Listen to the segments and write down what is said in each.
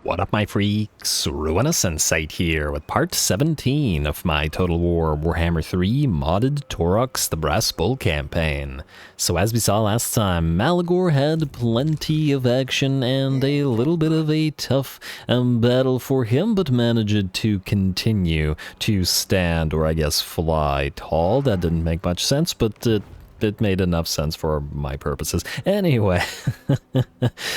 What up, my freaks? Ruinous Insight here with part 17 of my Total War Warhammer 3 modded Taurox the Brass Bull campaign. So as we saw last time, Malagor had plenty of action and a little bit of a tough battle for him, but managed to continue to stand, or I guess fly tall. That didn't make much sense, but it made enough sense for my purposes. Anyway,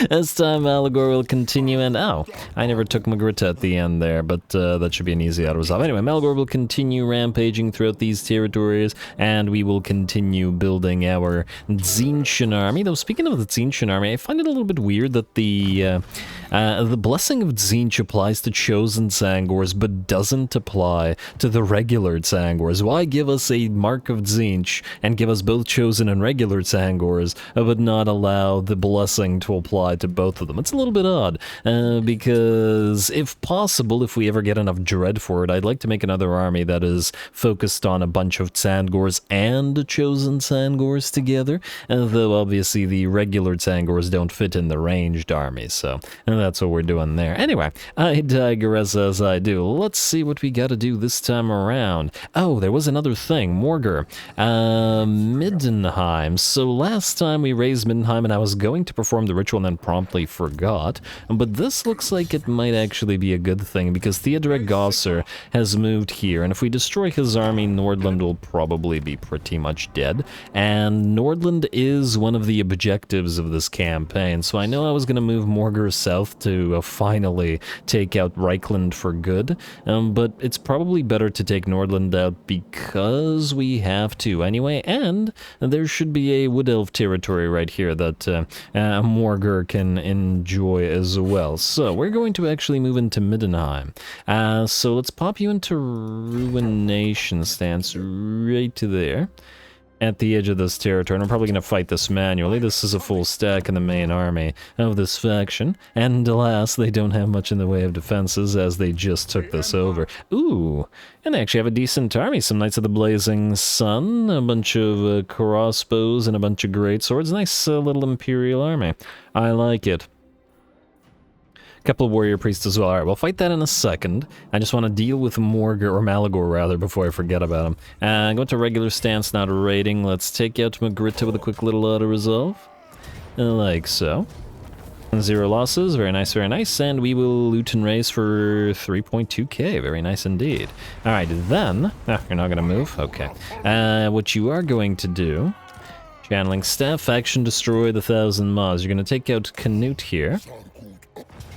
as time Malagor will continue, and oh, I never took Magritta at the end there, but that should be an easy auto resolve. Anyway, Malagor will continue rampaging throughout these territories, and we will continue building our Tzeentch army. Though, speaking of the Tzeentch army, I find it a little bit weird that the Blessing of Tzeentch applies to Chosen Tzaangors, but doesn't apply to the regular Tzaangors. Why give us a Mark of Tzeentch and give us both Chosen and regular Tzaangors, but not allow the Blessing to apply to both of them? It's a little bit odd, because if possible, if we ever get enough dread for it, I'd like to make another army that is focused on a bunch of Tzaangors and Chosen Tzaangors together, though obviously the regular Tzaangors don't fit in the ranged army, so that's what we're doing there. Anyway, I digress as I do. Let's see what we gotta do this time around. Oh, there was another thing. Morgr. Middenheim. So last time we raised Middenheim and I was going to perform the ritual and then promptly forgot, but this looks like it might actually be a good thing because Theodoric Gosser has moved here, and if we destroy his army, Nordland will probably be pretty much dead, and Nordland is one of the objectives of this campaign, so I know I was going to move Morgr south to finally take out Reichland for good, but it's probably better to take Nordland out because we have to anyway, and there should be a Wood Elf territory right here that Morgr can enjoy as well. So we're going to actually move into Middenheim. So let's pop you into Ruination stance right to there, at the edge of this territory, and I'm probably going to fight this manually. This is a full stack in the main army of this faction, and alas, they don't have much in the way of defenses as they just took this over. Ooh, and they actually have a decent army. Some Knights of the Blazing Sun, a bunch of crossbows, and a bunch of great swords. Nice little Imperial army. I like it. Couple of warrior priests as well. Alright, we'll fight that in a second. I just want to deal with Morgr, or Malagor rather, before I forget about him. Go to regular stance, not a rating. Let's take out Magritta with a quick little auto-resolve. Like so. 0 losses, very nice, very nice. And we will loot and raise for 3.2k, very nice indeed. Alright, then... you're not going to move? Okay. What you are going to do... Channeling Staff, Faction Destroy the 1,000 Mods. You're going to take out Canute here.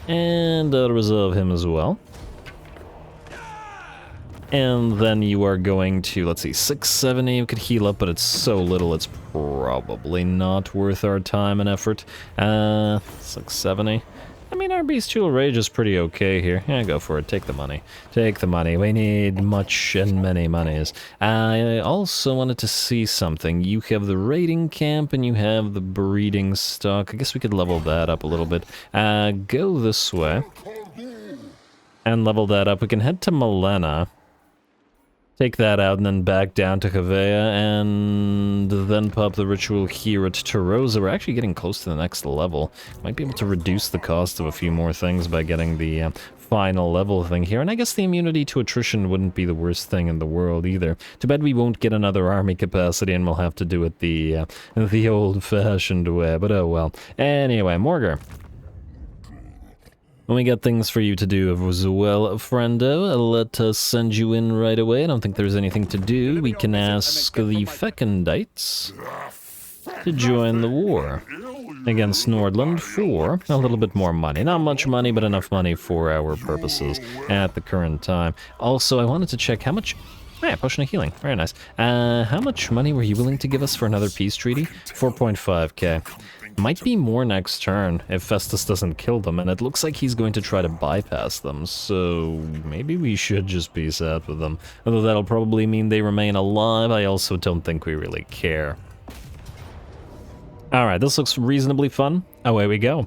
And resolve him as well. And then you are going to, let's see, 670, we could heal up, but it's so little, it's probably not worth our time and effort. 670. I mean, our Bestial Rage is pretty okay here. Yeah, go for it. Take the money. Take the money. We need much and many monies. I also wanted to see something. You have the raiding camp and you have the breeding stock. I guess we could level that up a little bit. Go this way. And level that up. We can head to Malena. Take that out and then back down to Havea, and then pop the ritual here at Tarosa. We're actually getting close to the next level. Might be able to reduce the cost of a few more things by getting the final level thing here. And I guess the immunity to attrition wouldn't be the worst thing in the world either. Too bad we won't get another army capacity and we'll have to do it the old-fashioned way, but oh well. Anyway, Morgr. We got things for you to do as well, friendo. Let us send you in right away. I don't think there's anything to do. We can ask the Fecundites to join the war against Nordland for a little bit more money. Not much money, but enough money for our purposes at the current time. Also, I wanted to check how much... Yeah, potion of healing. Very nice. How much money were you willing to give us for another peace treaty? 4.5k. Might be more next turn if Festus doesn't kill them, and it looks like he's going to try to bypass them, so maybe we should just be sad with them. Although that'll probably mean they remain alive, I also don't think we really care. Alright, this looks reasonably fun. Away we go.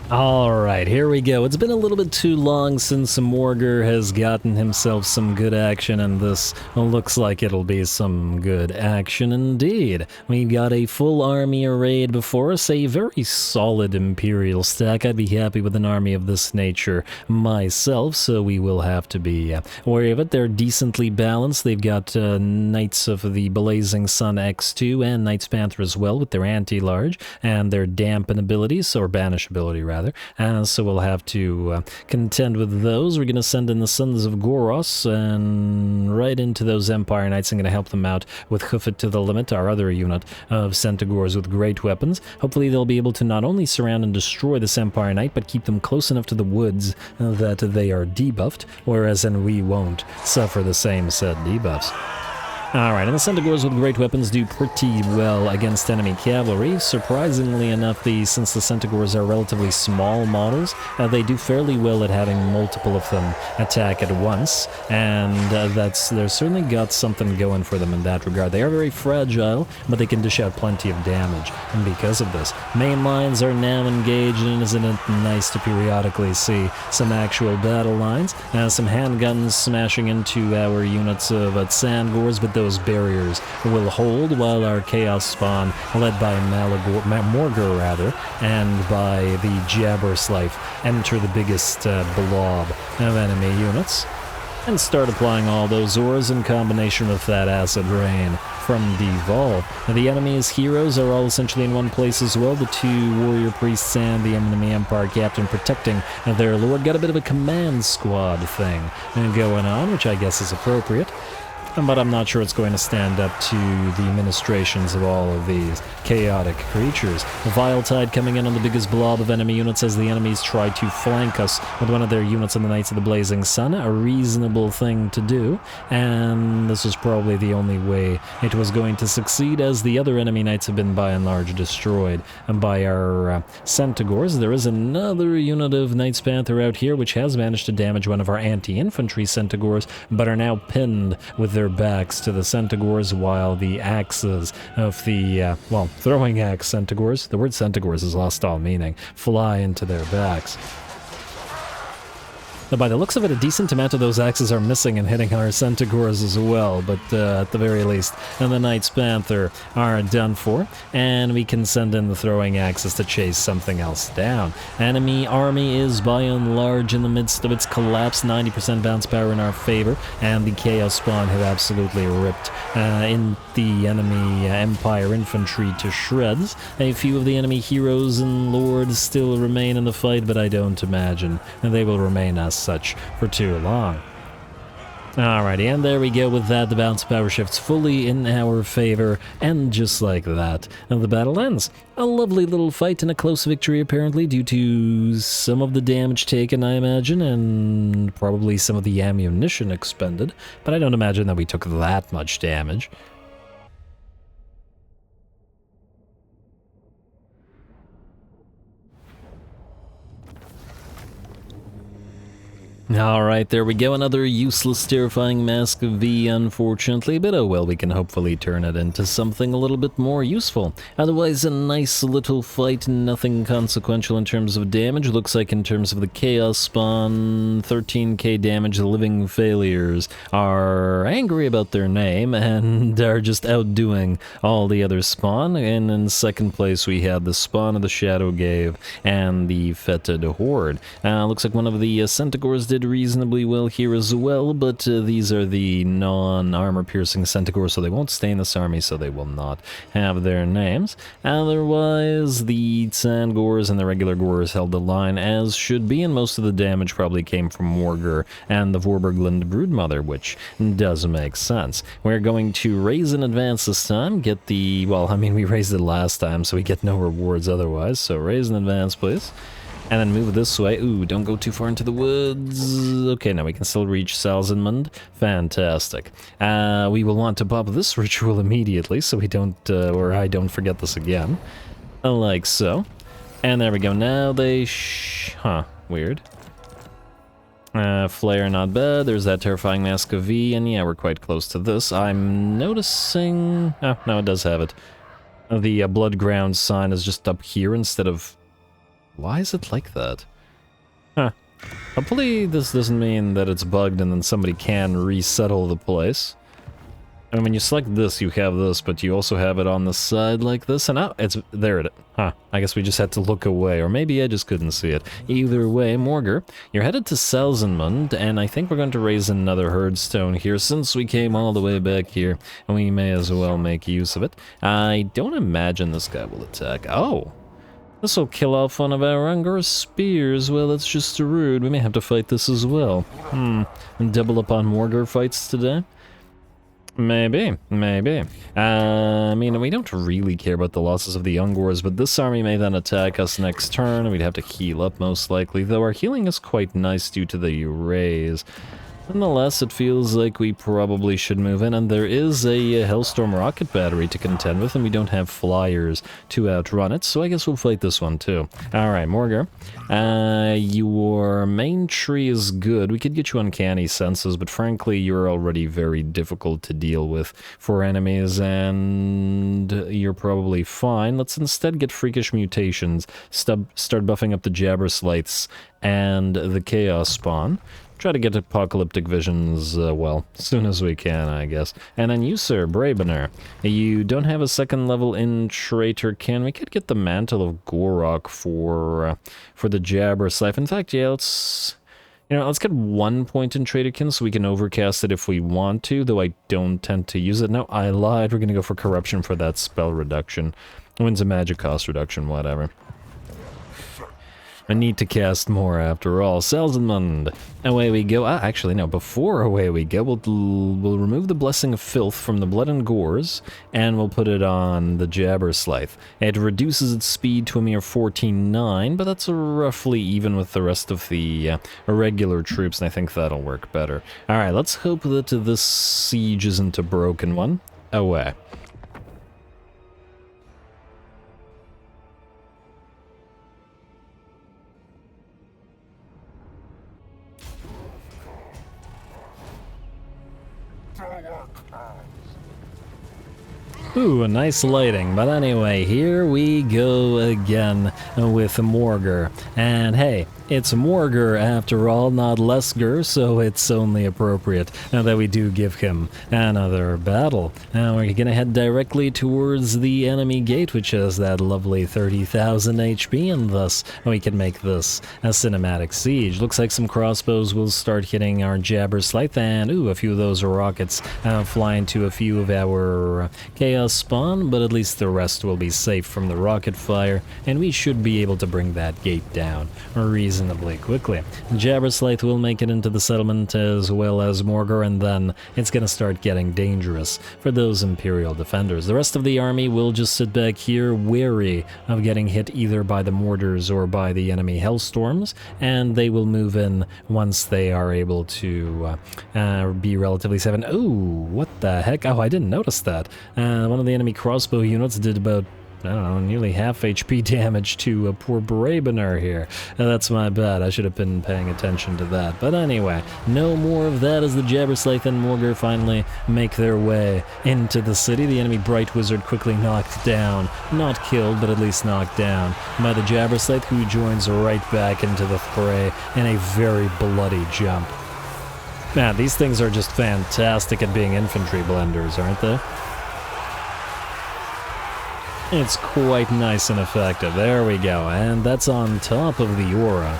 Alright, here we go. It's been a little bit too long since Morgur has gotten himself some good action, and this looks like it'll be some good action indeed. We got a full army arrayed before us, a very solid Imperial stack. I'd be happy with an army of this nature myself, so we will have to be wary of it. They're decently balanced. They've got Knights of the Blazing Sun X2 and Knights Panther as well with their anti-large and their dampen abilities, or banish ability rather. So we'll have to contend with those. We're going to send in the Sons of Goros and right into those Empire Knights. I'm going to help them out with Hoof It to the Limit, our other unit of Centaurs with great weapons. Hopefully they'll be able to not only surround and destroy this Empire Knight, but keep them close enough to the woods that they are debuffed, whereas then we won't suffer the same said debuffs. Alright, and the Centaurs with great weapons do pretty well against enemy cavalry. Surprisingly enough, since the Centaurs are relatively small models, they do fairly well at having multiple of them attack at once, and they've certainly got something going for them in that regard. They are very fragile, but they can dish out plenty of damage, and because of this, main lines are now engaged, and isn't it nice to periodically see some actual battle lines, some handguns smashing into our units of Sandgors, but those barriers will hold while our Chaos Spawn, led by Morgur rather, and by the Jabberslife, enter the biggest blob of enemy units and start applying all those ores in combination with that acid rain from Devolve. Now, the enemy's heroes are all essentially in one place as well. The two warrior priests and the enemy empire captain protecting their lord. Got a bit of a command squad thing going on, which I guess is appropriate. But I'm not sure it's going to stand up to the administrations of all of these chaotic creatures. The Vile Tide coming in on the biggest blob of enemy units as the enemies try to flank us with one of their units on the Knights of the Blazing Sun. A reasonable thing to do, and this is probably the only way it was going to succeed, as the other enemy knights have been by and large destroyed by our Centaurs. There is another unit of Knights Panther out here which has managed to damage one of our anti-infantry Centaurs, but are now pinned with their backs to the Centaurs, while the axes of the, throwing axe Centaurs, the word Centaurs has lost all meaning, fly into their backs. Now, by the looks of it, a decent amount of those axes are missing and hitting our Centaurs as well, but at the very least, and the Knights Panther are done for, and we can send in the throwing axes to chase something else down. Enemy army is by and large in the midst of its collapse, 90% bounce power in our favor, and the Chaos Spawn have absolutely ripped in the enemy Empire infantry to shreds. A few of the enemy heroes and lords still remain in the fight, but I don't imagine they will remain as such for too long. Alrighty, and there we go with that. The bounce power shifts fully in our favor, and just like that, the battle ends. A lovely little fight and a close victory, apparently, due to some of the damage taken, I imagine, and probably some of the ammunition expended, but I don't imagine that we took that much damage. Alright, there we go, another useless, terrifying Mask of V, unfortunately, but oh well, we can hopefully turn it into something a little bit more useful. Otherwise, a nice little fight, nothing consequential in terms of damage. Looks like in terms of the Chaos Spawn, 13k damage. The Living Failures are angry about their name and are just outdoing all the other Spawn, and in second place we had the Spawn of the Shadow Gave and the Fetid Horde. Looks like one of the Centaurs did reasonably well here as well, but these are the non-armor piercing Centaurs, so they won't stay in this army, so they will not have their names. Otherwise, the Sandgors and the regular Gors held the line as should be, and most of the damage probably came from Morgur and the Vorbergland Broodmother, which does make sense. We're going to raise in advance this time, get the, well, I mean, we raised it last time, so we get no rewards otherwise, so raise in advance, please. And then move this way. Ooh, don't go too far into the woods. Okay, now we can still reach Salenmund. Fantastic. We will want to pop this ritual immediately so we don't, or I don't forget this again. Like so. And there we go. Now they weird. Flare, not bad. There's that terrifying Mask of V, and yeah, we're quite close to this. I'm noticing... Oh, no, it does have it. the blood ground sign is just up here instead of... Why is it like that? Huh. Hopefully this doesn't mean that it's bugged and then somebody can resettle the place. I mean, when you select this, you have this, but you also have it on the side like this, and it's there. Huh. I guess we just had to look away, or maybe I just couldn't see it. Either way, Morgar, you're headed to Salenmund, and I think we're going to raise another herdstone here, since we came all the way back here, and we may as well make use of it. I don't imagine this guy will attack. Oh! This'll kill off one of our angriest spears. Well, that's just rude. We may have to fight this as well. And double up on Morgar fights today? Maybe. I mean, we don't really care about the losses of the Ungors, but this army may then attack us next turn, and we'd have to heal up most likely, though our healing is quite nice due to the raise. Nonetheless, it feels like we probably should move in, and there is a Hellstorm rocket battery to contend with, and we don't have flyers to outrun it, so I guess we'll fight this one too. Alright, Morgar, your main tree is good. We could get you Uncanny Senses, but frankly, you're already very difficult to deal with for enemies, and you're probably fine. Let's instead get Freakish Mutations, start buffing up the Jabberslyths and the Chaos Spawn. Try to get Apocalyptic Visions, well, as soon as we can, I guess. And then you, sir, Bravener. You don't have a second level in Traitor Kin. We could get the Mantle of Gorok for the Jabberslyth. In fact, yeah, let's get 1 point in Traitor Kin so we can overcast it if we want to, though I don't tend to use it. No, I lied. We're going to go for Corruption for that spell reduction. Wins a magic cost reduction, whatever. I need to cast more after all. Salenmund. Away we go. Actually, no, before away we go, we'll remove the Blessing of Filth from the Blood and Gores, and we'll put it on the Jabberslyth. It reduces its speed to a mere 14.9, but that's roughly even with the rest of the irregular troops, and I think that'll work better. Alright, let's hope that this siege isn't a broken one. Away. Ooh, a nice lighting. But anyway, here we go again with Morgar. And hey, it's Morgar after all, not Lesgar, so it's only appropriate that we do give him another battle. Now we're gonna head directly towards the enemy gate, which has that lovely 30,000 HP, and thus we can make this a cinematic siege. Looks like some crossbows will start hitting our Jabberslyth, and ooh, a few of those rockets fly into a few of our Chaos Spawn, but at least the rest will be safe from the rocket fire, and we should be able to bring that gate down reasonably quickly. Jabberslyth will make it into the settlement as well as Morgar, and then it's gonna start getting dangerous for those Imperial defenders. The rest of the army will just sit back here, wary of getting hit either by the mortars or by the enemy Hellstorms, and they will move in once they are able to be relatively safe. Ooh, what the heck? Oh, I didn't notice that. One of the enemy crossbow units did about, I don't know, nearly half HP damage to a poor Bravener here. That's my bad. I should have been paying attention to that. But anyway, no more of that as the Jabberslyth and Morgar finally make their way into the city. The enemy Bright Wizard quickly knocked down. Not killed, but at least knocked down by the Jabberslyth, who joins right back into the fray in a very bloody jump. Man, these things are just fantastic at being infantry blenders, aren't they? It's quite nice and effective. There we go. And that's on top of the aura.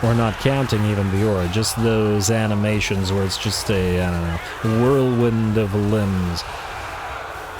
Or not counting even the aura, just those animations where it's just a, I don't know, whirlwind of limbs.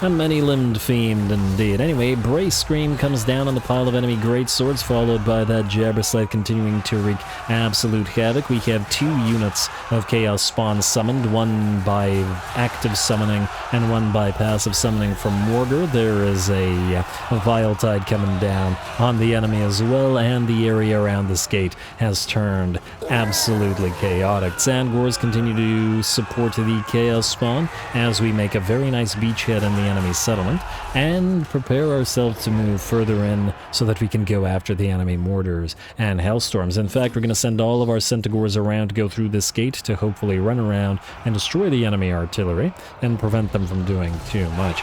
A many-limbed fiend indeed. Anyway, Brace Scream comes down on the pile of enemy greatswords, followed by that Jabberslyth continuing to wreak absolute havoc. We have 2 units of Chaos Spawn summoned, one by active summoning and one by passive summoning from Morgar. There is a Vile Tide coming down on the enemy as well, and the area around this gate has turned absolutely chaotic. Sandgors continue to support the Chaos Spawn as we make a very nice beachhead in the enemy settlement and prepare ourselves to move further in so that we can go after the enemy mortars and Hellstorms. In fact, we're going to send all of our Centaurs around to go through this gate to hopefully run around and destroy the enemy artillery and prevent them from doing too much.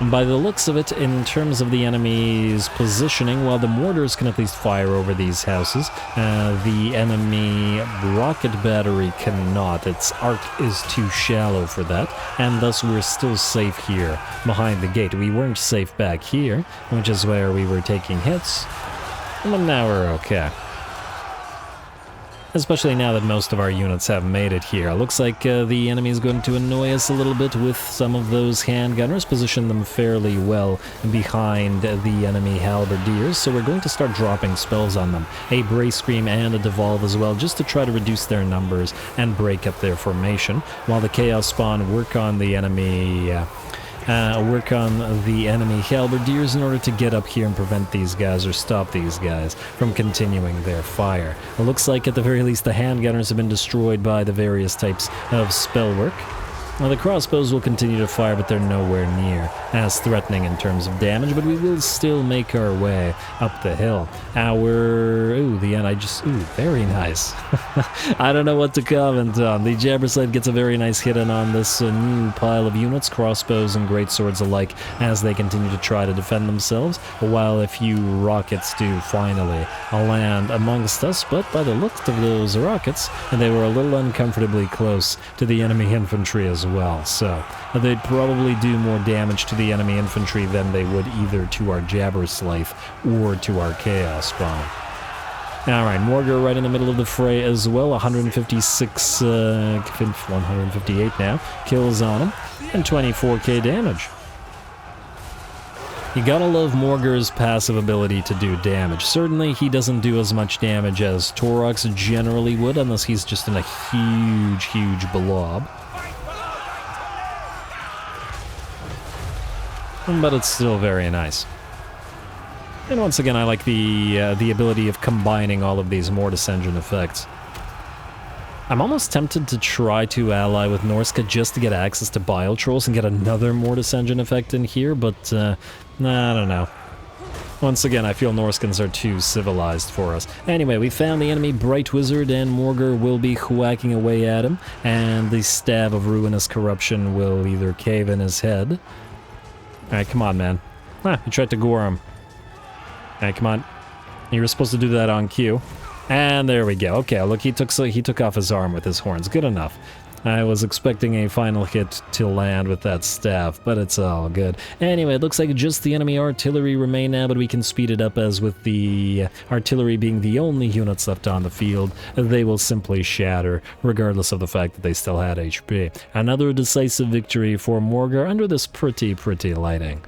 By the looks of it, in terms of the enemy's positioning, while the mortars can at least fire over these houses, the enemy rocket battery cannot. Its arc is too shallow for that, and thus we're still safe here behind the gate. We weren't safe back here, which is where we were taking hits, but now we're okay. Especially now that most of our units have made it here. Looks like the enemy is going to annoy us a little bit with some of those handgunners, position them fairly well behind the enemy halberdiers, so we're going to start dropping spells on them. A Brace Scream and a Devolve as well, just to try to reduce their numbers and break up their formation, while the Chaos Spawn work on the enemy halberdiers in order to get up here and prevent these guys or stop these guys from continuing their fire. It looks like at the very least the handgunners have been destroyed by the various types of spell work. Now the crossbows will continue to fire, but they're nowhere near as threatening in terms of damage, but we will still make our way up the hill. Very nice. I don't know what to comment on. The Jabberslade gets a very nice hit in on this new pile of units, crossbows and greatswords alike, as they continue to try to defend themselves, while a few rockets do finally land amongst us, but by the look of those rockets, they were a little uncomfortably close to the enemy infantry as well, so they'd probably do more damage to the enemy infantry than they would either to our Jabberslave or to our Chaos Spawn. Alright, Morgar right in the middle of the fray as well, 158 now, kills on him, and 24k damage. You gotta love Morgar's passive ability to do damage. Certainly he doesn't do as much damage as Taurox generally would, unless he's just in a huge blob. But it's still very nice. And once again, I like the ability of combining all of these Mortis Engine effects. I'm almost tempted to try to ally with Norska just to get access to Bile Trolls and get another Mortis Engine effect in here, but I don't know. Once again, I feel Norskans are too civilized for us. Anyway, we found the enemy Bright Wizard, and Morgar will be whacking away at him, and the Stab of Ruinous Corruption will either cave in his head. Alright, come on, man. You tried to gore him. Alright, come on. You were supposed to do that on cue. And there we go. Okay, look, he took off his arm with his horns. Good enough. I was expecting a final hit to land with that staff, but it's all good. Anyway, it looks like just the enemy artillery remain now, but we can speed it up, as with the artillery being the only units left on the field, they will simply shatter, regardless of the fact that they still had HP. Another decisive victory for Morgar under this pretty lighting.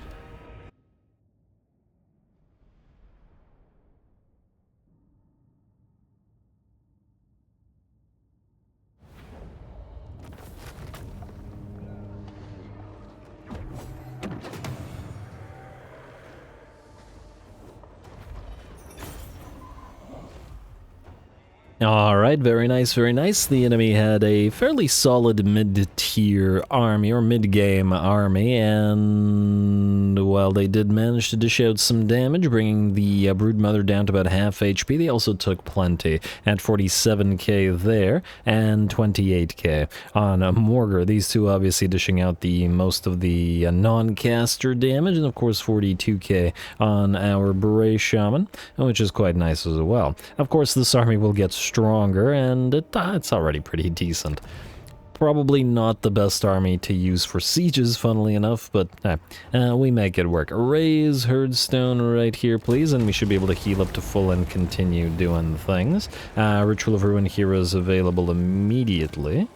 Alright, very nice, very nice. The enemy had a fairly solid mid-tier army, or mid-game army, and, well, they did manage to dish out some damage, bringing the Broodmother down to about half HP. They also took plenty at 47k there, and 28k on Morgar. These two obviously dishing out the most of the non-caster damage, and of course 42k on our Beret Shaman, which is quite nice as well. Of course, this army will get stronger, and it's already pretty decent. Probably not the best army to use for sieges, funnily enough, but we make it work. Raise Herdstone right here, please, and we should be able to heal up to full and continue doing things. Ritual of Ruin Heroes available immediately.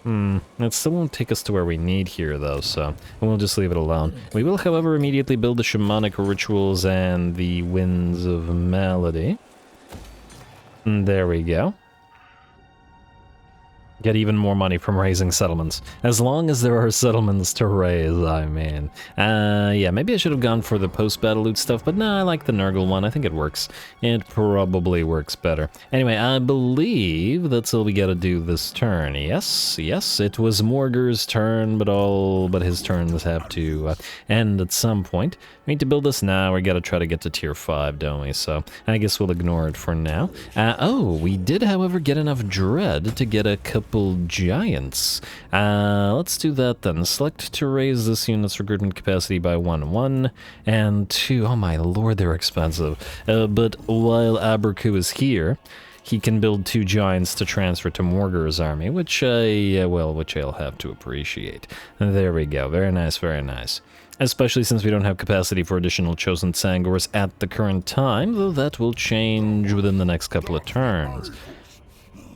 It still won't take us to where we need here, though, so we'll just leave it alone. We will, however, immediately build the Shamanic Rituals and the Winds of Malady. There we go. Get even more money from raising settlements. As long as there are settlements to raise, I mean. Yeah, maybe I should have gone for the post-battle loot stuff, but no, I like the Nurgle one. I think it works. It probably works better. Anyway, I believe that's all we gotta do this turn. Yes, it was Morgar's turn, but his turns have to end at some point. We need to build this now. We gotta try to get to tier 5, don't we? So I guess we'll ignore it for now. Oh, we did, however, get enough dread to get a couple couple giants. Let's do that then. Select to raise this unit's recruitment capacity by 1 and 2. Oh my lord, they're expensive. But while Aberku is here, he can build 2 giants to transfer to Morgur's army, which I'll have to appreciate. There we go. Very nice, very nice. Especially since we don't have capacity for additional chosen Sangors at the current time, though that will change within the next couple of turns.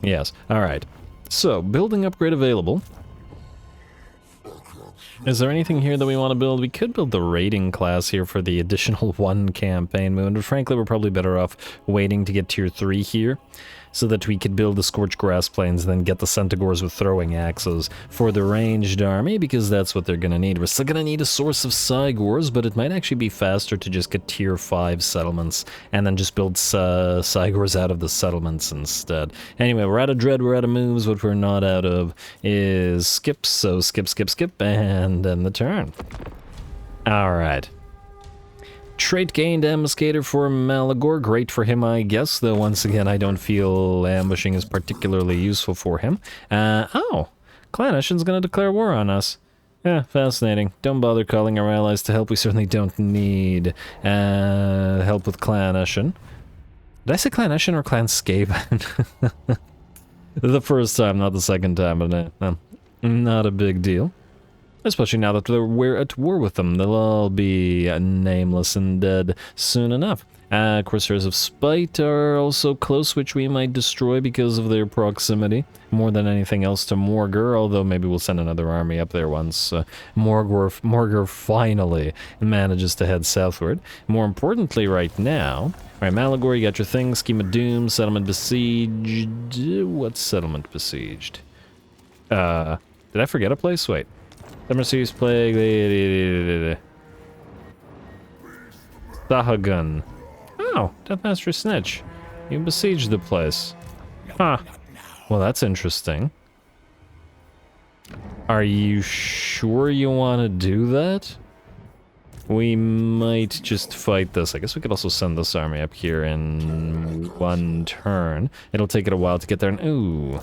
Yes, alright. So, building upgrade available. Is there anything here that we want to build? We could build the raiding class here for the additional 1 campaign mode, but frankly we're probably better off waiting to get tier 3 here, so that we could build the Scorched Grass Plains and then get the Centaurs with throwing axes for the ranged army, because that's what they're going to need. We're still going to need a source of Cygors, but it might actually be faster to just get tier 5 settlements and then just build Cygors out of the settlements instead. Anyway, we're out of dread, we're out of moves. What we're not out of is skips, so skip, and end the turn. Alright. Trait gained Ambuscator for Malagor. Great for him, I guess, though once again I don't feel ambushing is particularly useful for him. Oh, Clan Ashen's gonna declare war on us. Yeah, fascinating. Don't bother calling our allies to help. We certainly don't need help with Clan Ashen. Did I say Clan Ashen or Clan Skaven? The first time, not the second time, but not a big deal. Especially now that we're at war with them. They'll all be nameless and dead soon enough. Corsairs of Spite are also close, which we might destroy because of their proximity. More than anything else to Morgur, although maybe we'll send another army up there once Morgur finally manages to head southward. More importantly right now... Alright, Malagor, you got your thing. Scheme of Doom, Settlement Besieged... What's Settlement Besieged? Did I forget a place? Wait. Summer Seas Plague... Sahagun. Oh, Deathmaster Snitch. You besieged the place. Huh. Well, that's interesting. Are you sure you want to do that? We might just fight this. I guess we could also send this army up here in 1 turn. It'll take it a while to get there. And ooh,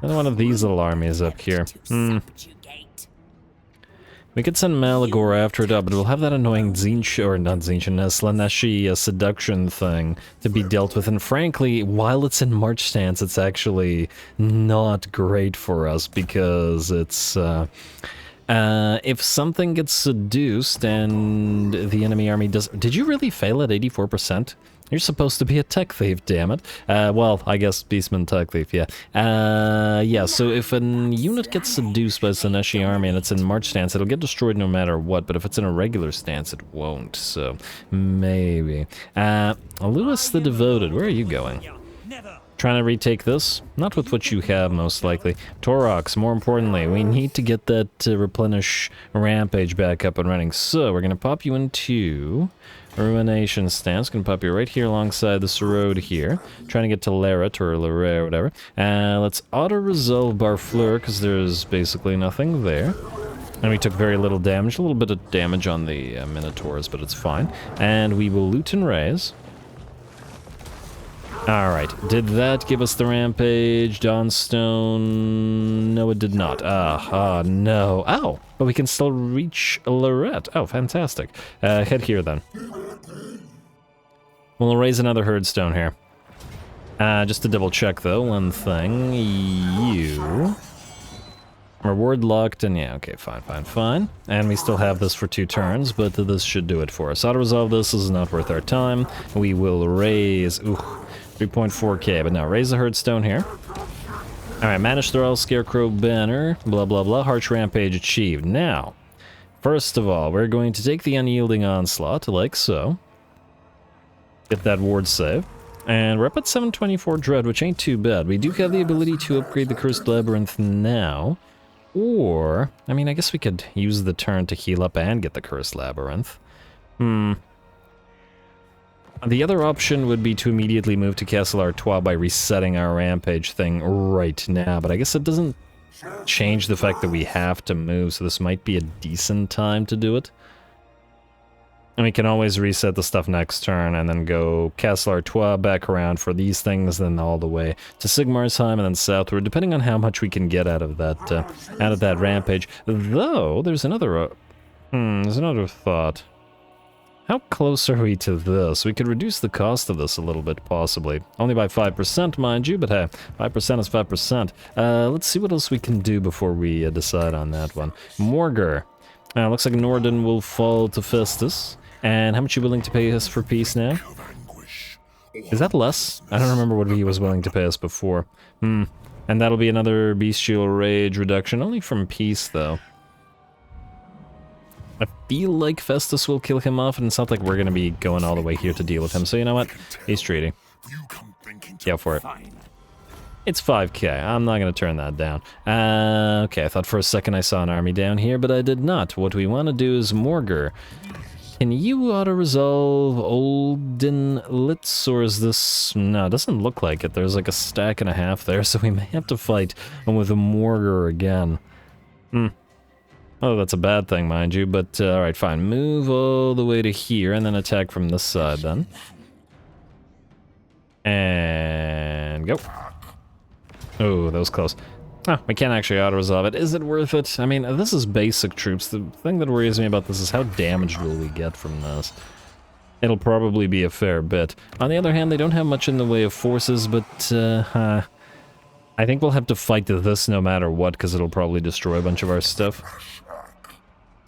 another one of these little armies up here. We could send Malagor after it up, but we'll have that annoying Slaaneshi seduction thing to be dealt with, and frankly, while it's in March stance, it's actually not great for us, because it's, if something gets seduced and the enemy army does... Did you really fail at 84%? You're supposed to be a tech thief, damn it. Well, I guess Beastman tech thief, yeah. Yeah, so if a unit gets seduced by Slaaneshi army and it's in March stance, it'll get destroyed no matter what, but if it's in a regular stance, it won't, so maybe. Lewis the Devoted, where are you going? Trying to retake this? Not with what you have, most likely. Taurox, more importantly, we need to get that replenish rampage back up and running, so we're going to pop you into... Ruination stance. Gonna pop you right here alongside this road here. Trying to get to Leret or Leret or whatever. Let's auto-resolve Barfleur because there's basically nothing there. And we took very little damage. A little bit of damage on the Minotaurs, but it's fine. And we will loot and raise. Alright, did that give us the rampage? Dawnstone... No, it did not. No. Ow! But we can still reach Lorette. Oh, fantastic. Head here, then. We'll raise another herdstone here. Just to double check, though, one thing. You... Reward locked, and yeah, okay, fine. And we still have this for 2 turns, but this should do it for us. Auto-resolve this is not worth our time. We will raise... Ooh, 3.4k, but now raise the herdstone here. Alright, Manish Thrall, Scarecrow Banner, blah blah blah, Harsh Rampage achieved. Now, first of all, we're going to take the Unyielding Onslaught, like so. Get that ward save. And we're up at 724 Dread, which ain't too bad. We do have the ability to upgrade the Cursed Labyrinth now. Or, I mean, I guess we could use the turn to heal up and get the Cursed Labyrinth. The other option would be to immediately move to Castle Artois by resetting our Rampage thing right now, but I guess it doesn't change the fact that we have to move, so this might be a decent time to do it. And we can always reset the stuff next turn and then go Castle Artois back around for these things, then all the way to Sigmarsheim and then southward, depending on how much we can get out of that rampage. Though, there's another thought. How close are we to this? We could reduce the cost of this a little bit, possibly. Only by 5%, mind you, but hey, 5% is 5%. Let's see what else we can do before we decide on that one. Morgur. Looks like Norden will fall to Festus. And how much are you willing to pay us for peace now? Is that less? I don't remember what he was willing to pay us before. And that'll be another bestial rage reduction, only from peace, though. I feel like Festus will kill him off, and it's not like we're going to be going all the way here to deal with him. So you know what? He's treaty. Go for it. It's 5k. I'm not going to turn that down. Okay, I thought for a second I saw an army down here, but I did not. What we want to do is Morgur. Can you auto-resolve Olden Litz, or is this... No, it doesn't look like it. There's like a stack and a half there, so we may have to fight with a Morgur again. Oh, that's a bad thing, mind you, but alright, fine. Move all the way to here, and then attack from this side, then. And go. Oh, that was close. Oh, we can't actually auto-resolve it. Is it worth it? I mean, this is basic troops. The thing that worries me about this is how damaged will we get from this. It'll probably be a fair bit. On the other hand, they don't have much in the way of forces, but I think we'll have to fight this no matter what, because it'll probably destroy a bunch of our stuff.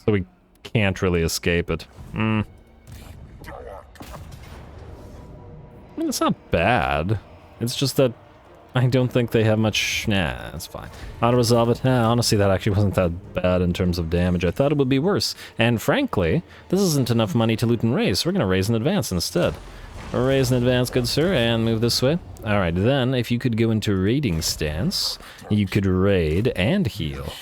So we can't really escape it. I mean, it's not bad. It's just that I don't think they have much... Nah, that's fine. Auto-resolve it? Honestly, that actually wasn't that bad in terms of damage. I thought it would be worse. And frankly, this isn't enough money to loot and raise, so we're going to raise in advance instead. Raise in advance, good sir, and move this way. Alright, then, if you could go into raiding stance, you could raid and heal.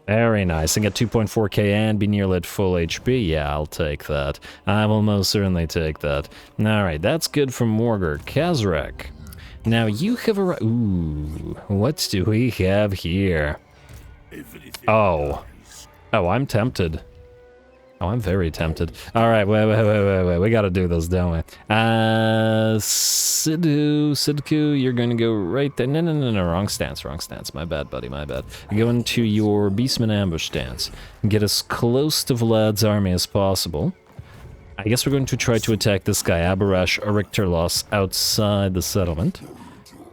Very nice, and get 2.4k and be nearly at full HP. Yeah, I'll take that. I will most certainly take that. Alright, that's good for Morgur. Kazrak. Now you have a... Ooh, what do we have here? Oh. Oh, I'm tempted. Oh, I'm very tempted. Alright, wait. We gotta do this, don't we? Sidku, you're gonna go right there. No, wrong stance. My bad, buddy, my bad. Go into your Beastmen ambush stance. Get as close to Vlad's army as possible. I guess we're going to try to attack this guy, Abarash Ericterlos, outside the settlement.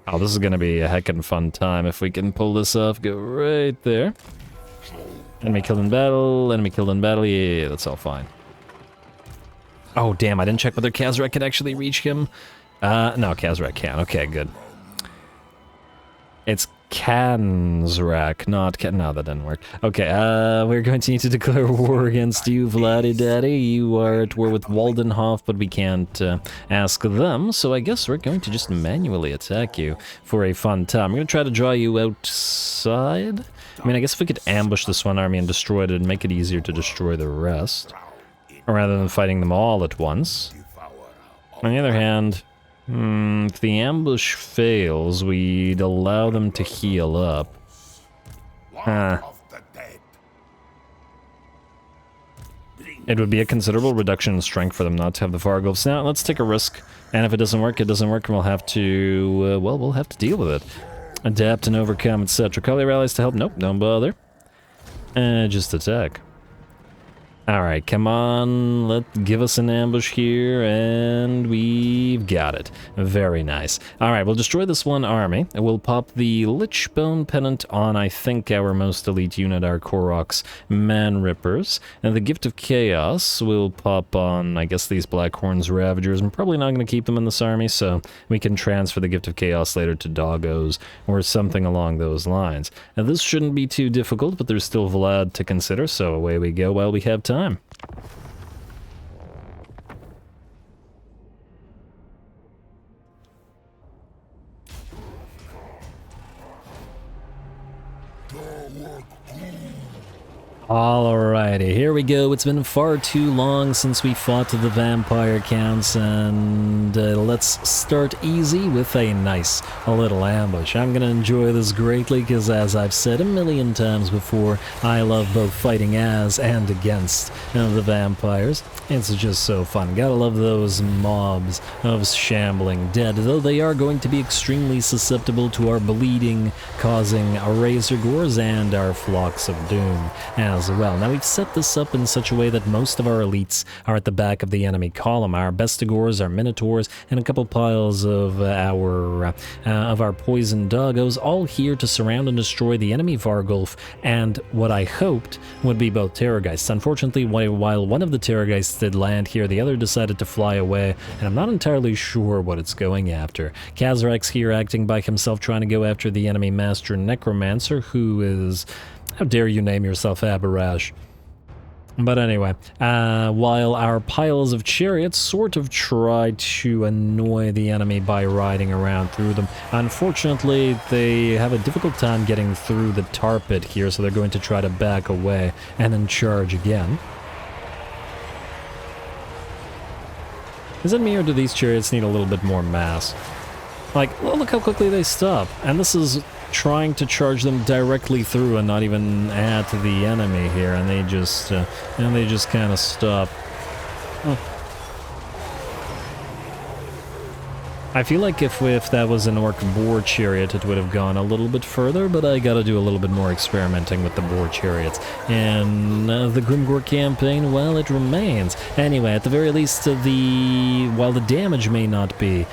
Oh, this is going to be a heckin' fun time if we can pull this off. Go right there. Enemy killed in battle, yeah, that's all fine. Oh, damn, I didn't check whether Kazrak could actually reach him. No, Kazrak can. Okay, good. It's Kanzrak, not no, that didn't work. Okay, we're going to need to declare war against you, Vladdy Daddy. You are at war with Waldenhof, but we can't ask them, so I guess we're going to just manually attack you for a fun time. I'm going to try to draw you outside. I mean, I guess if we could ambush this one army and destroy it, it'd make it easier to destroy the rest, rather than fighting them all at once. On the other hand... if the ambush fails, we'd allow them to heal up. It would be a considerable reduction in strength for them not to have the Fargulfs. Now, let's take a risk, and if it doesn't work, and we'll have to, well, we'll have to deal with it. Adapt and overcome, etc. Call your allies to help. Nope, don't bother. Just attack. Alright, come on, give us an ambush here, and we've got it. Very nice. Alright, we'll destroy this one army, and we'll pop the Lichbone Pennant on, I think, our most elite unit, our Koroks Man Rippers, and the Gift of Chaos will pop on, I guess, these Blackhorns Ravagers. I'm probably not going to keep them in this army, so we can transfer the Gift of Chaos later to Doggos, or something along those lines. Now, this shouldn't be too difficult, but there's still Vlad to consider, so away we go while we have time. Alrighty, here we go. It's been far too long since we fought the vampire counts, and let's start easy with a nice little ambush. I'm gonna enjoy this greatly because, as I've said a million times before, I love both fighting as and against the vampires. It's just so fun. Gotta love those mobs of shambling dead, though they are going to be extremely susceptible to our bleeding, causing razor gores and our flocks of doom as well. Now, we've set this up in such a way that most of our elites are at the back of the enemy column. Our bestigors, our minotaurs, and a couple piles of our poison doggos, all here to surround and destroy the enemy Vargulf and what I hoped would be both Terrorgeists. Unfortunately, while one of the Terrorgeists did land here, the other decided to fly away, and I'm not entirely sure what it's going after. Kazrak's here acting by himself, trying to go after the enemy Master Necromancer, who is... How dare you name yourself Abarash? But anyway, while our piles of chariots sort of try to annoy the enemy by riding around through them, unfortunately they have a difficult time getting through the tar pit here, so they're going to try to back away and then charge again. Is it me, or do these chariots need a little bit more mass? Like, well, look how quickly they stop, and this is trying to charge them directly through and not even at the enemy here, and they just kind of stop. I feel like if that was an orc boar chariot, it would have gone a little bit further, but I gotta do a little bit more experimenting with the boar chariots. And the Grimgor campaign, well, it remains. Anyway, at the very least, while the damage may not be,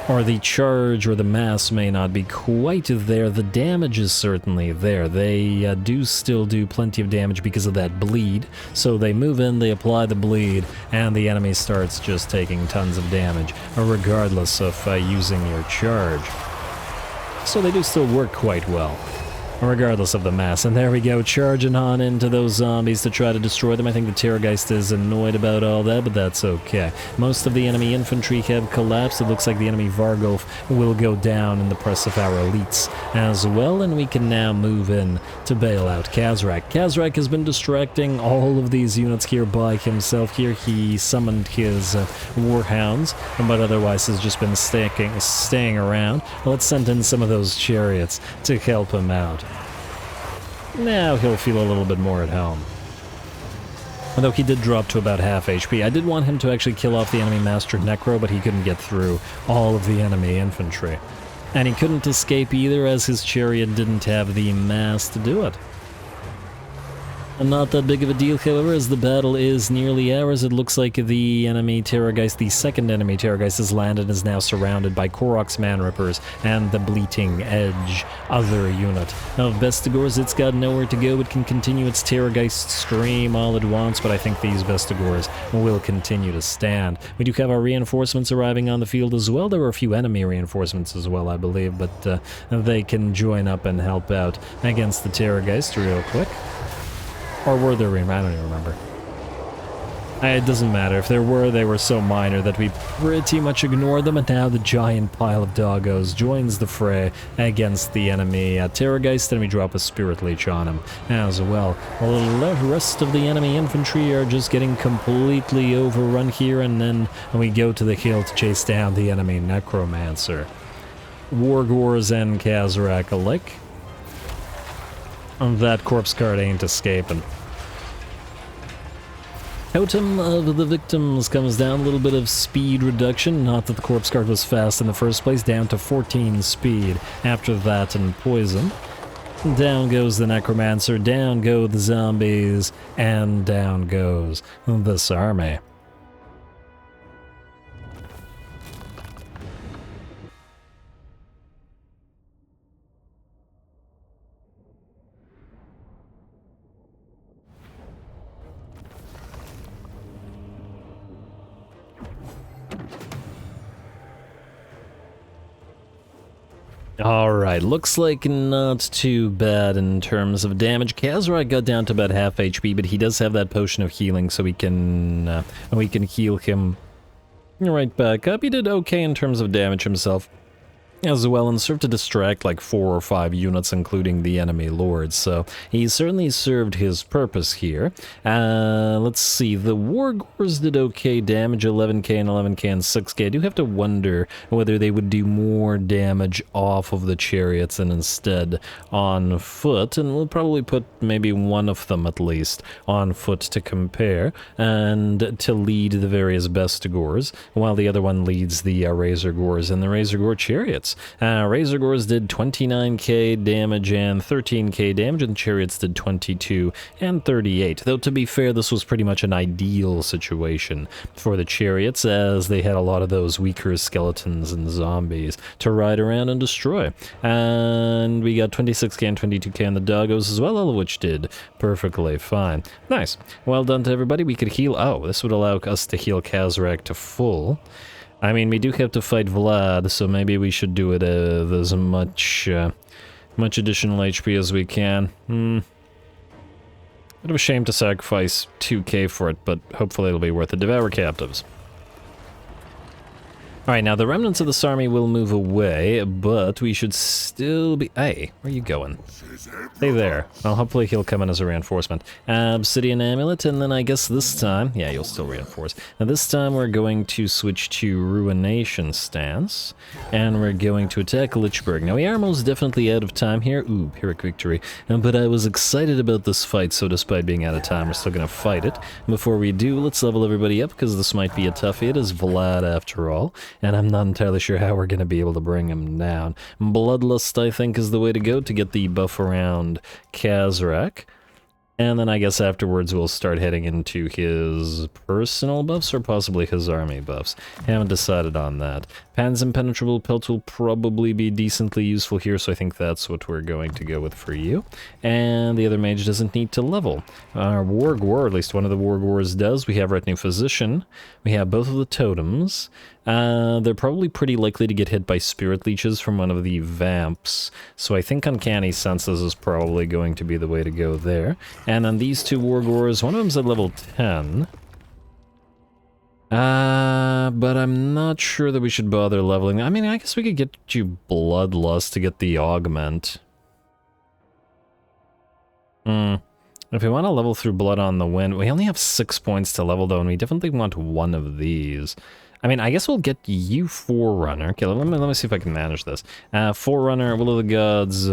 or the charge or the mass may not be quite there, the damage is certainly there. They do still do plenty of damage because of that bleed. So they move in, they apply the bleed, and the enemy starts just taking tons of damage, regardless of using your charge. So they do still work quite well, regardless of the mass. And there we go, charging on into those zombies to try to destroy them. I think the Terrorgeist is annoyed about all that, but that's okay. Most of the enemy infantry have collapsed. It looks like the enemy Vargulf will go down in the press of our elites as well, and we can now move in to bail out Kazrak. Kazrak has been distracting all of these units here by himself. Here he summoned his warhounds, but otherwise has just been staying around. Let's send in some of those chariots to help him out. Now he'll feel a little bit more at home. Although he did drop to about half HP. I did want him to actually kill off the enemy Master Necro, but he couldn't get through all of the enemy infantry. And he couldn't escape either, as his chariot didn't have the mass to do it. And not that big of a deal, however, as the battle is nearly ours. It looks like the enemy Terrorgeist, the second enemy Terrorgeist, has landed and is now surrounded by Korok's Manrippers and the Bleating Edge other unit of Bestigors. It's got nowhere to go. It can continue its Terrorgeist stream all it wants, but I think these Bestigors will continue to stand. We do have our reinforcements arriving on the field as well. There were a few enemy reinforcements as well, I believe, but they can join up and help out against the Terrorgeist real quick. Or were there? I don't even remember. It doesn't matter. If there were, they were so minor that we pretty much ignored them, and now the giant pile of doggos joins the fray against the enemy Terrorgeist, and we drop a Spirit Leech on him as well. The rest of the enemy infantry are just getting completely overrun here, and then we go to the hill to chase down the enemy Necromancer. Wargors and Kazrak alike. That corpse guard ain't escaping. Totem of the victims comes down, a little bit of speed reduction. Not that the corpse guard was fast in the first place, down to 14 speed after that and poison. Down goes the Necromancer, down go the zombies, and down goes this army. Alright, looks like not too bad in terms of damage. Kazrak got down to about half HP, but he does have that potion of healing, so we can heal him right back up. He did okay in terms of damage himself. as well, and served to distract like 4 or 5 units, including the enemy lords, so he certainly served his purpose here. Let's see, the Wargors did okay damage, 11k and 11k and 6k. I do have to wonder whether they would do more damage off of the chariots and instead on foot, and we'll probably put maybe one of them at least on foot to compare, and to lead the various Bestigors, while the other one leads the Razor Gors and the Razor Gore chariots. Razor Gores did 29k damage and 13k damage, and chariots did 22 and 38. Though to be fair, this was pretty much an ideal situation for the chariots, as they had a lot of those weaker skeletons and zombies to ride around and destroy. And we got 26k and 22k on the doggos as well, all of which did perfectly fine. Nice. Well done to everybody. We could heal. Oh, this would allow us to heal Kazarak to full. I mean, we do have to fight Vlad, so maybe we should do it as much additional HP as we can. Bit of a shame to sacrifice 2k for it, but hopefully it'll be worth it. Devour captives. Alright, now the remnants of this army will move away, but we should still be... Hey, where are you going? Stay there. Well, hopefully he'll come in as a reinforcement. Obsidian Amulet, and then I guess this time... Yeah, you'll still reinforce. Now this time we're going to switch to Ruination stance, and we're going to attack Lichburg. Now we are most definitely out of time here. Ooh, Pyrrhic victory. But I was excited about this fight, so despite being out of time, we're still going to fight it. Before we do, let's level everybody up, because this might be a toughie. It is Vlad after all, and I'm not entirely sure how we're going to be able to bring him down. Bloodlust, I think, is the way to go to get the buff around Kazarak. And then I guess afterwards we'll start heading into his personal buffs or possibly his army buffs. Haven't decided on that. Pan's Impenetrable Pelt will probably be decently useful here, so I think that's what we're going to go with for you. And the other mage doesn't need to level. Our Warg War, or at least one of the Warg Wars does. We have Retinue Physician. We have both of the totems. They're probably pretty likely to get hit by Spirit Leeches from one of the Vamps, so I think Uncanny Senses is probably going to be the way to go there. And on these two Wargors, one of them's at level 10. But I'm not sure that we should bother leveling. I mean, I guess we could get you Bloodlust to get the Augment. If we want to level through Blood on the Wind, we only have 6 points to level though, and we definitely want one of these. I mean, I guess we'll get you Forerunner. Okay, let me see if I can manage this. Forerunner, Will of the Gods.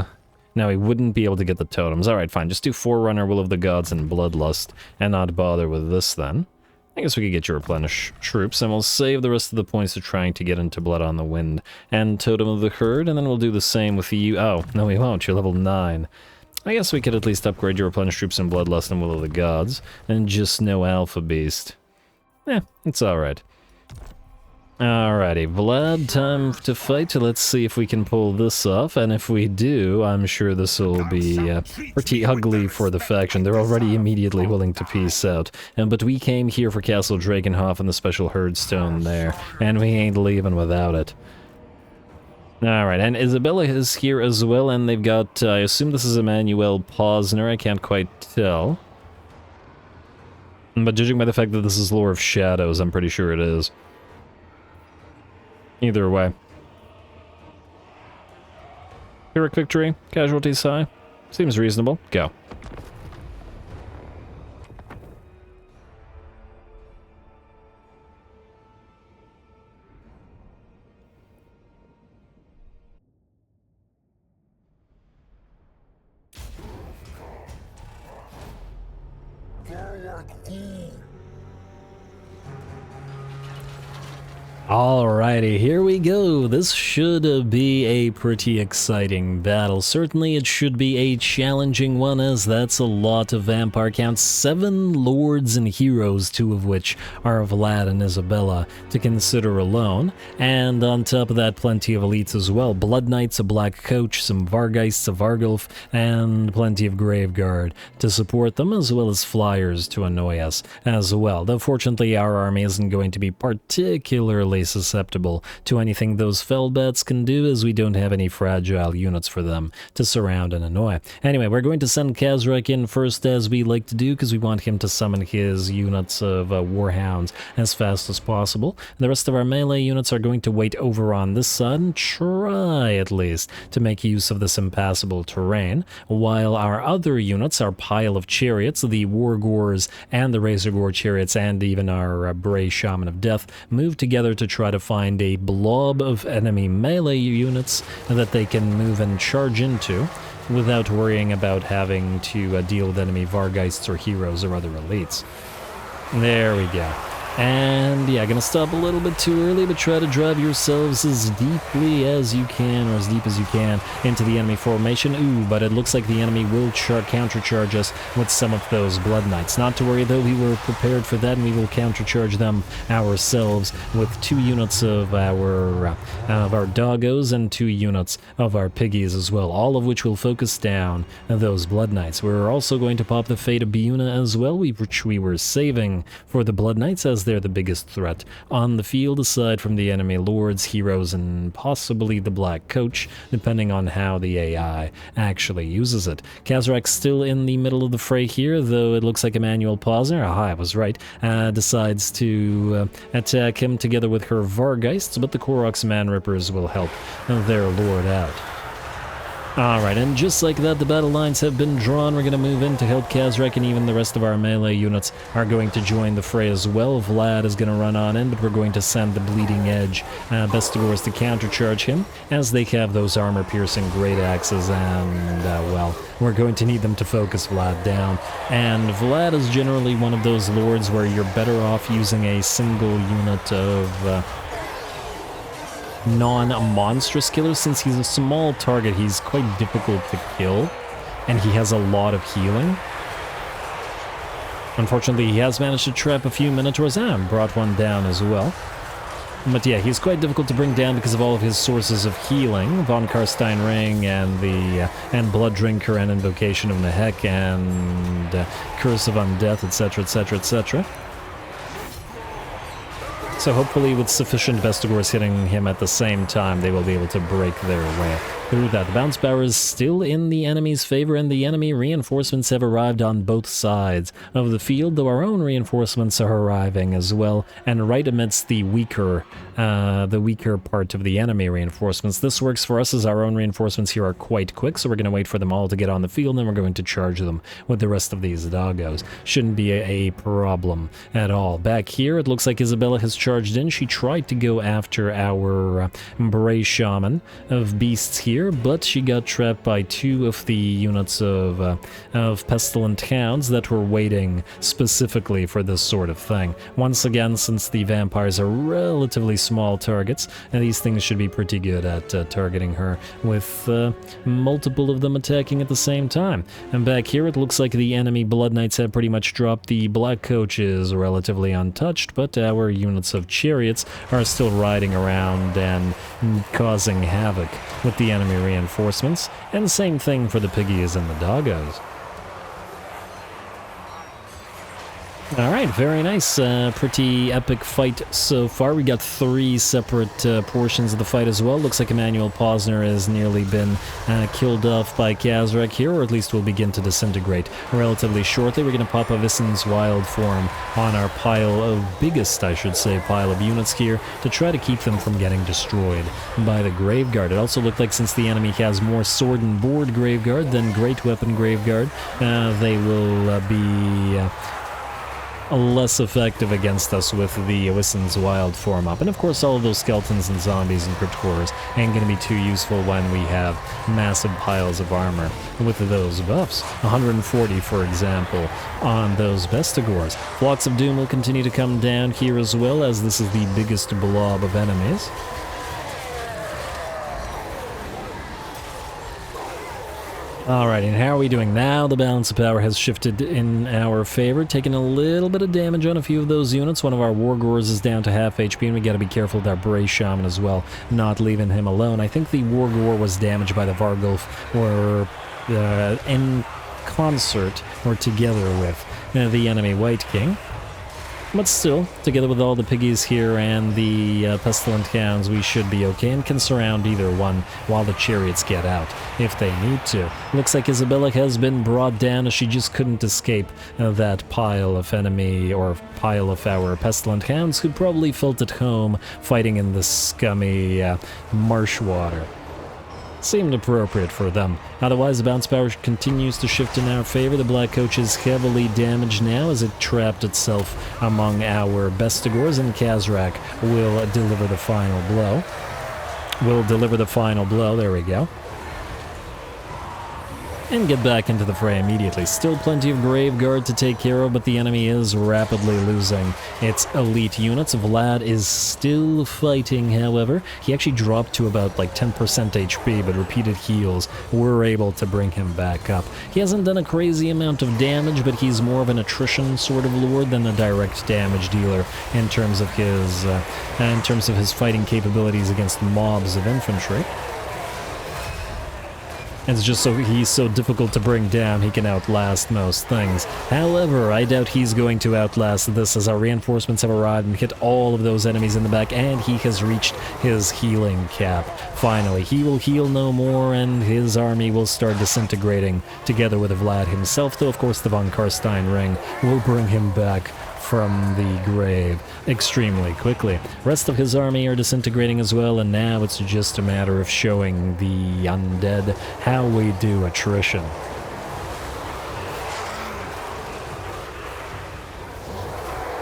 No, we wouldn't be able to get the totems. Alright, fine. Just do Forerunner, Will of the Gods, and Bloodlust, and not bother with this then. I guess we could get you Replenish Troops, and we'll save the rest of the points to trying to get into Blood on the Wind and Totem of the Herd, and then we'll do the same with you. Oh, no we won't. You're level 9. I guess we could at least upgrade your Replenish Troops and Bloodlust and Will of the Gods, and just no Alpha Beast. It's alright. Alrighty, Vlad, time to fight. Let's see if we can pull this off, and if we do, I'm sure this will be pretty ugly for the faction. They're already immediately willing to peace out. But we came here for Castle Drakenhof and the special Herdstone there, and we ain't leaving without it. Alright, and Isabella is here as well, and they've got, I assume this is Emmanuel Posner, I can't quite tell. But judging by the fact that this is Lore of Shadows, I'm pretty sure it is. Either way. Pyrrhic victory, casualties high. Seems reasonable. Go. Alrighty, here we go. This should be a pretty exciting battle. Certainly it should be a challenging one, as that's a lot of vampire counts. 7 lords and heroes, 2 of which are Vlad and Isabella, to consider alone. And on top of that, plenty of elites as well. Blood Knights, a Black Coach, some Vargeists, a Vargulf, and plenty of Graveguard to support them, as well as flyers to annoy us as well. Though fortunately our army isn't going to be particularly very susceptible to anything those Felbats can do, as we don't have any fragile units for them to surround and annoy. Anyway, we're going to send Kazrak in first, as we like to do, because we want him to summon his units of Warhounds as fast as possible. The rest of our melee units are going to wait over on this side and try, at least, to make use of this impassable terrain, while our other units, our pile of chariots, the Wargors and the Razorgore chariots, and even our Bray Shaman of Death, move together to try to find a blob of enemy melee units that they can move and charge into without worrying about having to deal with enemy Vargeists or heroes or other elites. There we go. And yeah, gonna stop a little bit too early, but try to drive yourselves as deeply as you can, or as deep as you can, into the enemy formation. Ooh, but it looks like the enemy will countercharge us with some of those Blood Knights. Not to worry though, we were prepared for that, and we will countercharge them ourselves with 2 units of our doggos and 2 units of our piggies as well, all of which will focus down those Blood Knights. We're also going to pop the Fate of Biuna as well, which we were saving for the Blood Knights, as they're the biggest threat on the field, aside from the enemy lords, heroes, and possibly the Black Coach, depending on how the AI actually uses it. Kazrak's still in the middle of the fray here, though it looks like Emmanuel Posner, I was right, decides to attack him together with her Vargeists, but the Koroks Man-Rippers will help their lord out. Alright, and just like that, the battle lines have been drawn. We're going to move in to help Kazrak, and even the rest of our melee units are going to join the fray as well. Vlad is going to run on in, but we're going to send the Bleeding Edge Bestigors to countercharge him, as they have those armor-piercing great axes, and, well, we're going to need them to focus Vlad down. And Vlad is generally one of those lords where you're better off using a single unit of non-monstrous killers. Since he's a small target, he's quite difficult to kill, and he has a lot of healing. Unfortunately, he has managed to trap a few Minotaurs, and brought one down as well. But yeah, he's quite difficult to bring down because of all of his sources of healing. Von Carstein Ring and the Blood Drinker and Invocation of Nehek and Curse of Undeath, etc, etc, etc. So hopefully with sufficient Bestigors hitting him at the same time, they will be able to break their way through that. The bounce power is still in the enemy's favor, and the enemy reinforcements have arrived on both sides of the field, though our own reinforcements are arriving as well, and right amidst the weaker part of the enemy reinforcements. This works for us, as our own reinforcements here are quite quick, so we're going to wait for them all to get on the field, and then we're going to charge them with the rest of these doggos. Shouldn't be a problem at all. Back here, it looks like Isabella has charged in. She tried to go after our Bray Shaman of Beasts here, but she got trapped by 2 of the units of Pestilent Hounds that were waiting specifically for this sort of thing. Once again, since the vampires are relatively small targets, and these things should be pretty good at targeting her, with multiple of them attacking at the same time. And back here, it looks like the enemy Blood Knights have pretty much dropped. The Black Coach is relatively untouched, but our units of chariots are still riding around and causing havoc with the enemy reinforcements, and the same thing for the piggies and the doggos. Alright, very nice. Pretty epic fight so far. We got 3 separate portions of the fight as well. Looks like Emmanuel Posner has nearly been killed off by Kazrak here, or at least will begin to disintegrate relatively shortly. We're going to pop a Vissen's Wild form on our pile of pile of units here to try to keep them from getting destroyed by the Graveguard. It also looked like, since the enemy has more sword and board Graveguard than great weapon Graveguard, they will be less effective against us with the Wissen's Wild form up. And of course, all of those skeletons and zombies and crypt horrors ain't going to be too useful when we have massive piles of armor with those buffs. 140, for example, on those Bestigors. Flocks of Doom will continue to come down here as well, as this is the biggest blob of enemies. Alright, and how are we doing now? The balance of power has shifted in our favor, taking a little bit of damage on a few of those units. One of our Wargors is down to half HP, and we gotta be careful with our Bray Shaman as well, not leaving him alone. I think the Wargor was damaged by the Vargulf, or in concert, or together with the enemy White King. But still, together with all the piggies here and the pestilent hounds, we should be okay and can surround either one while the chariots get out, if they need to. Looks like Isabella has been brought down as she just couldn't escape that pile of enemy, or pile of our pestilent hounds who probably felt at home fighting in the scummy marsh water. Seemed appropriate for them. Otherwise, the bounce power continues to shift in our favor. The black coach is heavily damaged now as it trapped itself among our bestigors, and Kazrak will deliver the final blow. There we go. And get back into the fray immediately. Still plenty of grave guard to take care of, but the enemy is rapidly losing its elite units. Vlad is still fighting, however. He actually dropped to about like 10% HP, but repeated heals were able to bring him back up. He hasn't done a crazy amount of damage, but he's more of an attrition sort of lord than a direct damage dealer in terms of his fighting capabilities against mobs of infantry. It's just he's so difficult to bring down, he can outlast most things. However, I doubt he's going to outlast this, as our reinforcements have arrived and hit all of those enemies in the back, and he has reached his healing cap. Finally, he will heal no more, and his army will start disintegrating, together with Vlad himself, though of course the von Carstein ring will bring him back from the grave extremely quickly. Rest of his army are disintegrating as well, and now it's just a matter of showing the undead how we do attrition.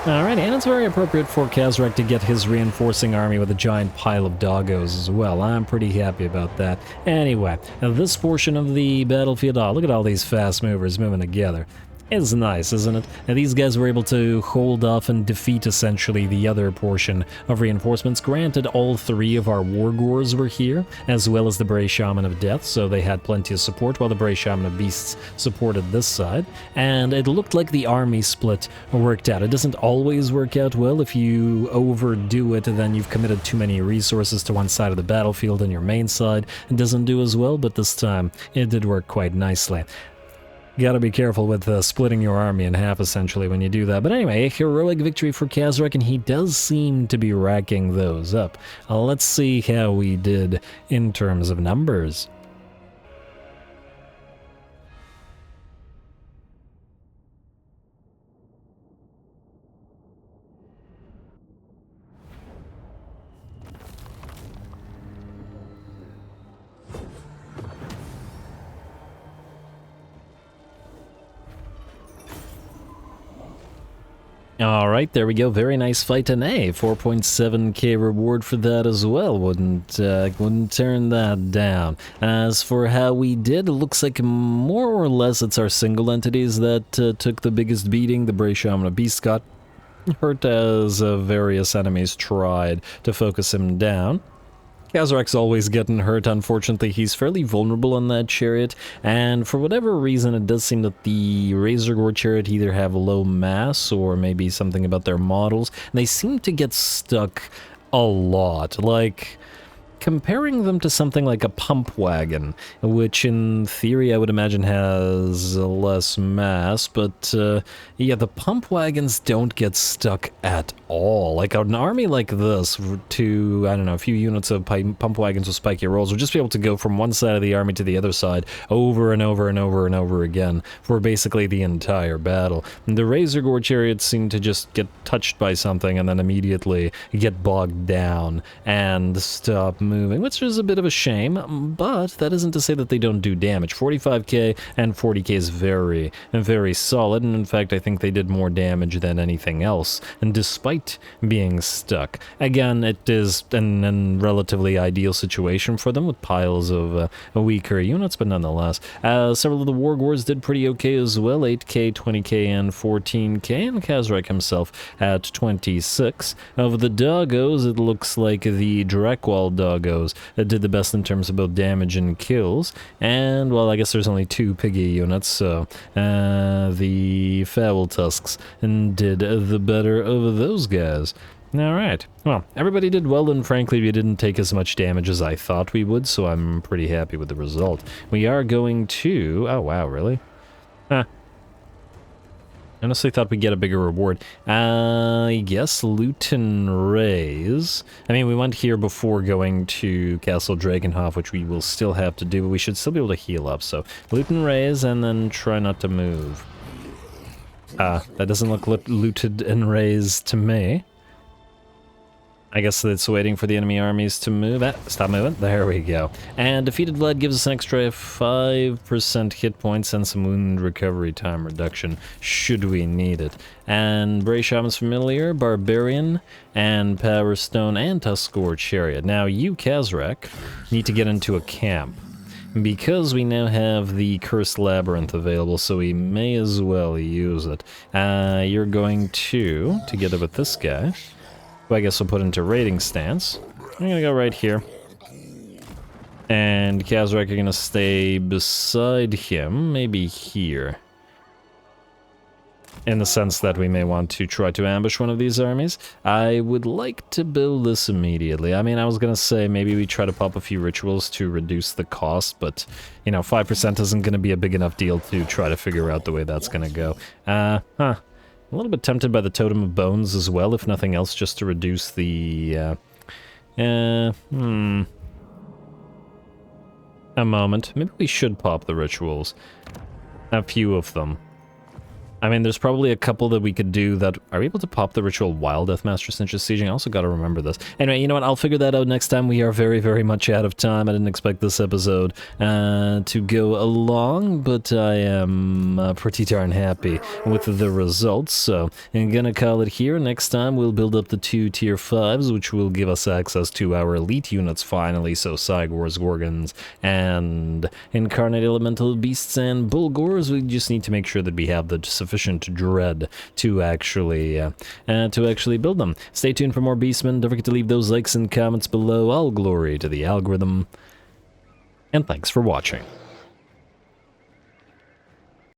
Alright, and it's very appropriate for Kazrak to get his reinforcing army with a giant pile of doggos as well. I'm pretty happy about that. Anyway, this portion of the battlefield, look at all these fast movers moving together. It's nice, isn't it? And these guys were able to hold off and defeat essentially the other portion of reinforcements. Granted, all three of our wargors were here, as well as the Bray Shaman of Death, so they had plenty of support, while the Bray Shaman of Beasts supported this side. And it looked like the army split worked out. It doesn't always work out well. If you overdo it, then you've committed too many resources to one side of the battlefield, and your main side doesn't do as well, but this time it did work quite nicely. Gotta be careful with splitting your army in half, essentially, when you do that. But anyway, a heroic victory for Kazrak, and he does seem to be racking those up. Let's see how we did in terms of numbers. Alright, there we go. Very nice fight, and a 4.7k reward for that as well. Wouldn't turn that down. As for how we did, it looks like more or less it's our single entities that took the biggest beating. The Bray Shaman of Beast got hurt as various enemies tried to focus him down. Kazrak's always getting hurt. Unfortunately, he's fairly vulnerable on that chariot, and for whatever reason, it does seem that the Razorgore chariot either have low mass or maybe something about their models. They seem to get stuck a lot. Like, comparing them to something like a pump wagon, which in theory I would imagine has less mass, but yeah, the pump wagons don't get stuck at all. Like an army like this, to, I don't know, a few units of pump wagons with spiky rolls would just be able to go from one side of the army to the other side over and over and over and over again for basically the entire battle. And the Razorgore chariots seem to just get touched by something and then immediately get bogged down and stop moving, which is a bit of a shame, but that isn't to say that they don't do damage. 45k and 40k is very, very solid, and in fact I think they did more damage than anything else, and despite being stuck. Again, it is a relatively ideal situation for them with piles of weaker units, but nonetheless. Several of the wargors did pretty okay as well, 8k, 20k, and 14k, and Kazrak himself at 26. Of the doggos, it looks like the Dreckwall doggos did the best in terms of both damage and kills, and, well, I guess there's only 2 piggy units, so the Foul Tusks did the better of those guys. Alright, well, everybody did well, and frankly we didn't take as much damage as I thought we would, so I'm pretty happy with the result. We are going to... oh wow, really? Huh. honestly thought we'd get a bigger reward. I guess loot and raise. I mean, we went here before going to Castle Drakenhof, which we will still have to do, but we should still be able to heal up. So loot and raise, and then try not to move. That doesn't look looted and raised to me. I guess it's waiting for the enemy armies to move. Stop moving. There we go. And defeated Vlad gives us an extra 5% hit points and some wound recovery time reduction, should we need it. And Bray Shaman's Familiar, Barbarian, and Power Stone, and Tuskor Chariot. Now, you, Kazrak, need to get into a camp, because we now have the Cursed Labyrinth available, so we may as well use it. You're going to, together with this guy, who I guess we'll put into raiding stance. I'm gonna go right here. And Kazrak are gonna stay beside him, maybe here. In the sense that we may want to try to ambush one of these armies. I would like to build this immediately. I mean, I was gonna say maybe we try to pop a few rituals to reduce the cost, but, you know, 5% isn't gonna be a big enough deal to try to figure out the way that's gonna go. A little bit tempted by the Totem of Bones as well, if nothing else, just to reduce the, A moment. Maybe we should pop the rituals. A few of them. I mean, there's probably a couple that we could do that... Are we able to pop the ritual while Deathmaster Cinch is sieging? I also gotta remember this. Anyway, you know what? I'll figure that out next time. We are very, very much out of time. I didn't expect this episode to go along, but I am pretty darn happy with the results. So I'm gonna call it here. Next time, we'll build up the 2 tier 5s, which will give us access to our elite units finally. So Cygors, Gorgons, and Incarnate Elemental Beasts and Bulgors. We just need to make sure that we have the sufficient dread to actually build them. Stay tuned for more Beastmen. Don't forget to leave those likes and comments below. All glory to the algorithm. And thanks for watching.